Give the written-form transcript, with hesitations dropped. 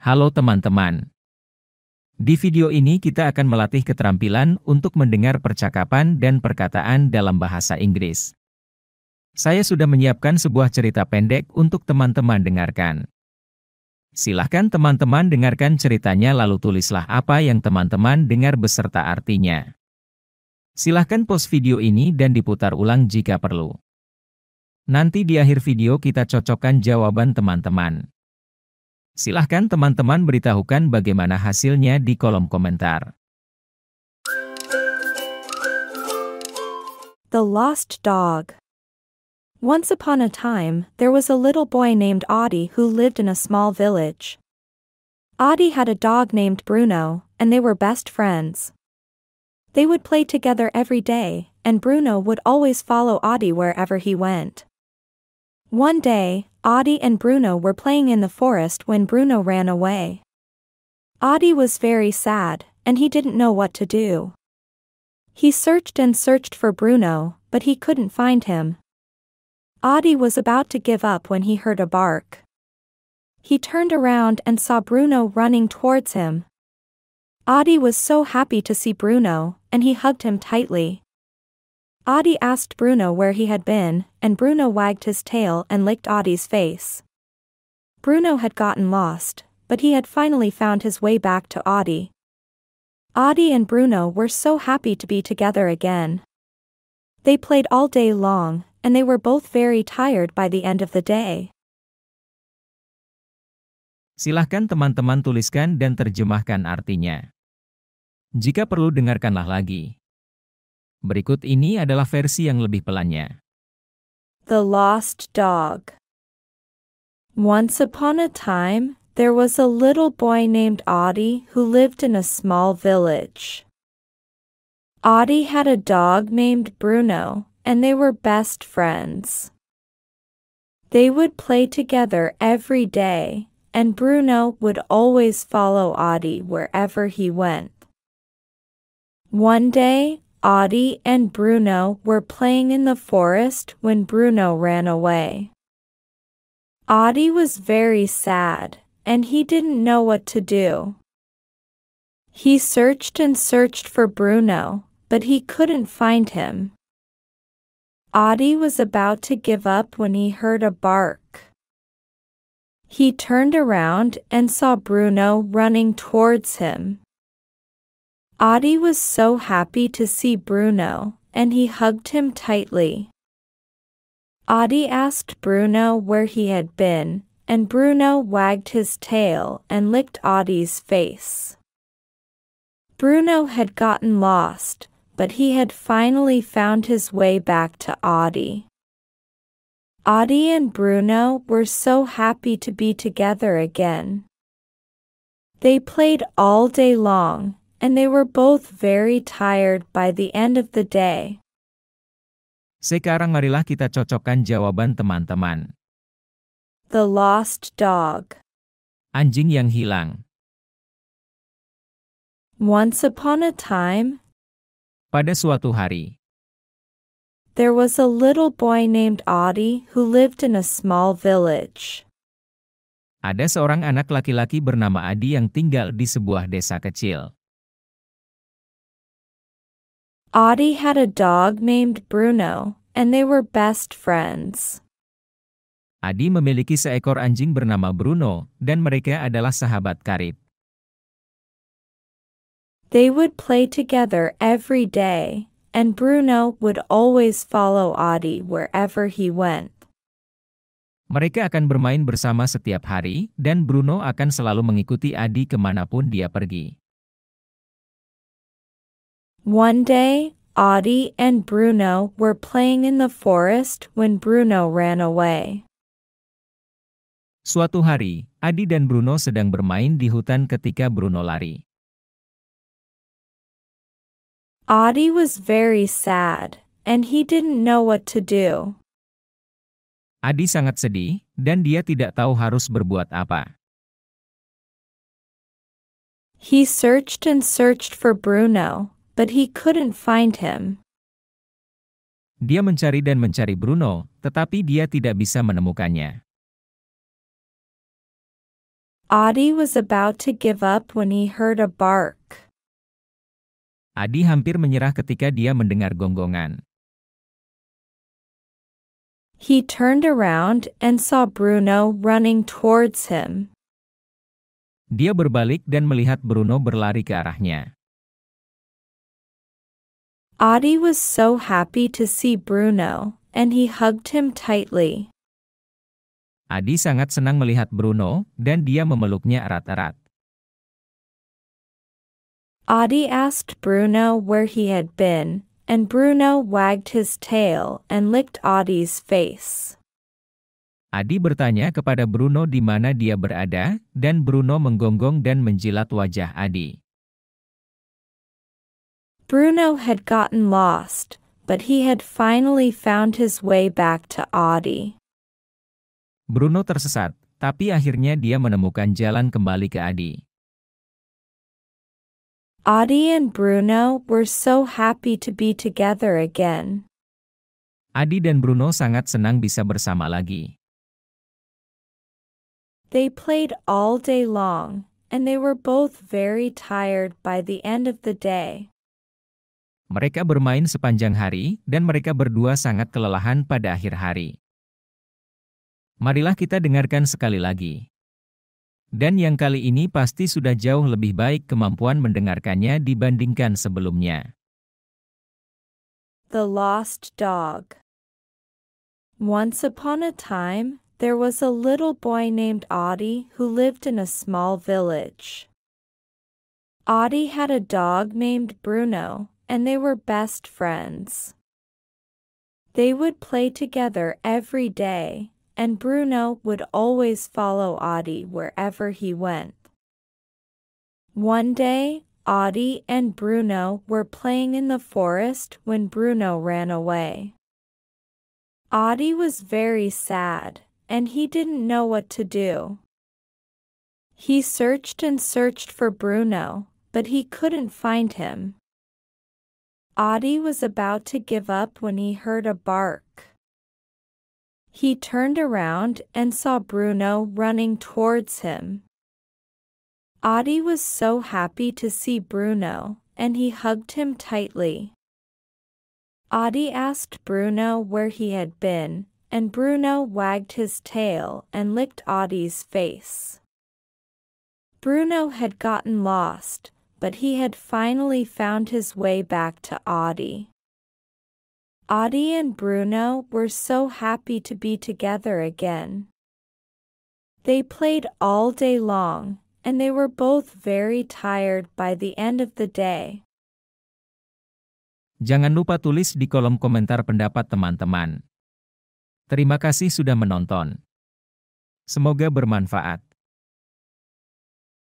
Halo teman-teman. Di video ini kita akan melatih keterampilan untuk mendengar percakapan dan perkataan dalam bahasa Inggris. Saya sudah menyiapkan sebuah cerita pendek untuk teman-teman dengarkan. Silahkan teman-teman dengarkan ceritanya lalu tulislah apa yang teman-teman dengar beserta artinya. Silahkan pause video ini dan diputar ulang jika perlu. Nanti di akhir video kita cocokkan jawaban teman-teman. Silahkan teman-teman beritahukan bagaimana hasilnya di kolom komentar. The Lost Dog. Once upon a time, there was a little boy named Audie who lived in a small village. Audie had a dog named Bruno, and they were best friends. They would play together every day, and Bruno would always follow Audie wherever he went. One day, Audie and Bruno were playing in the forest when Bruno ran away. Audie was very sad, and he didn't know what to do. He searched and searched for Bruno, but he couldn't find him. Audie was about to give up when he heard a bark. He turned around and saw Bruno running towards him. Audie was so happy to see Bruno, and he hugged him tightly. Audie asked Bruno where he had been, and Bruno wagged his tail and licked Audie's face. Bruno had gotten lost, but he had finally found his way back to Audie. Audie and Bruno were so happy to be together again. They played all day long, and they were both very tired by the end of the day. Silahkan teman-teman tuliskan dan terjemahkan artinya. Jika perlu dengarkanlah lagi. Berikut ini adalah versi yang lebih pelannya. The Lost Dog. Once upon a time, there was a little boy named Audie who lived in a small village. Audie had a dog named Bruno, and they were best friends. They would play together every day, and Bruno would always follow Audie wherever he went. One day, Audie and Bruno were playing in the forest when Bruno ran away. Audie was very sad, and he didn't know what to do. He searched and searched for Bruno, but he couldn't find him. Audie was about to give up when he heard a bark. He turned around and saw Bruno running towards him. Audie was so happy to see Bruno, and he hugged him tightly. Audie asked Bruno where he had been, and Bruno wagged his tail and licked Audie's face. Bruno had gotten lost, but he had finally found his way back to Audie. Audie and Bruno were so happy to be together again. They played all day long, and they were both very tired by the end of the day. Sekarang marilah kita cocokkan jawaban teman-teman. The Lost Dog. Anjing yang hilang. Once upon a time, Pada suatu hari, there was a little boy named Audie who lived in a small village. ada seorang anak laki-laki bernama Adi yang tinggal di sebuah desa kecil. Audie had a dog named Bruno, and they were best friends. Adi memiliki seekor anjing bernama Bruno, dan mereka adalah sahabat karib. They would play together every day, and Bruno would always follow Audie wherever he went. Mereka akan bermain bersama setiap hari, dan Bruno akan selalu mengikuti Adi kemanapun dia pergi. One day, Audie and Bruno were playing in the forest when Bruno ran away. Suatu hari, Adi dan Bruno sedang bermain di hutan ketika Bruno lari. Audie was very sad, and he didn't know what to do. Adi sangat sedih, dan dia tidak tahu harus berbuat apa. He searched and searched for Bruno, but he couldn't find him. Dia mencari dan mencari Bruno, tetapi dia tidak bisa menemukannya. Audie was about to give up when he heard a bark. Adi hampir menyerah ketika dia mendengar gonggongan. He turned around and saw Bruno running towards him. Dia berbalik dan melihat Bruno berlari ke arahnya. Audie was so happy to see Bruno, and he hugged him tightly. Adi sangat senang melihat Bruno, dan dia memeluknya erat-erat. Audie asked Bruno where he had been, and Bruno wagged his tail and licked Audie's face. Adi bertanya kepada Bruno di mana dia berada, dan Bruno menggonggong dan menjilat wajah Adi. Bruno had gotten lost, but he had finally found his way back to Audie. Bruno tersesat, tapi akhirnya dia menemukan jalan kembali ke Adi. Audie and Bruno were so happy to be together again. Adi dan Bruno sangat senang bisa bersama lagi. They played all day long, and they were both very tired by the end of the day. Mereka bermain sepanjang hari, dan mereka berdua sangat kelelahan pada akhir hari. Marilah kita dengarkan sekali lagi. Dan yang kali ini pasti sudah jauh lebih baik kemampuan mendengarkannya dibandingkan sebelumnya. The Lost Dog. Once upon a time, there was a little boy named Audie who lived in a small village. Audie had a dog named Bruno, and they were best friends. They would play together every day, and Bruno would always follow Audie wherever he went. One day, Audie and Bruno were playing in the forest when Bruno ran away. Audie was very sad, and he didn't know what to do. He searched and searched for Bruno, but he couldn't find him. Audie was about to give up when he heard a bark. He turned around and saw Bruno running towards him. Audie was so happy to see Bruno, and he hugged him tightly. Audie asked Bruno where he had been, and Bruno wagged his tail and licked Audie's face. Bruno had gotten lost, but he had finally found his way back to Audie. Audie and Bruno were so happy to be together again. They played all day long, and they were both very tired by the end of the day. Jangan lupa tulis di kolom komentar pendapat teman-teman. Terima kasih sudah menonton. Semoga bermanfaat.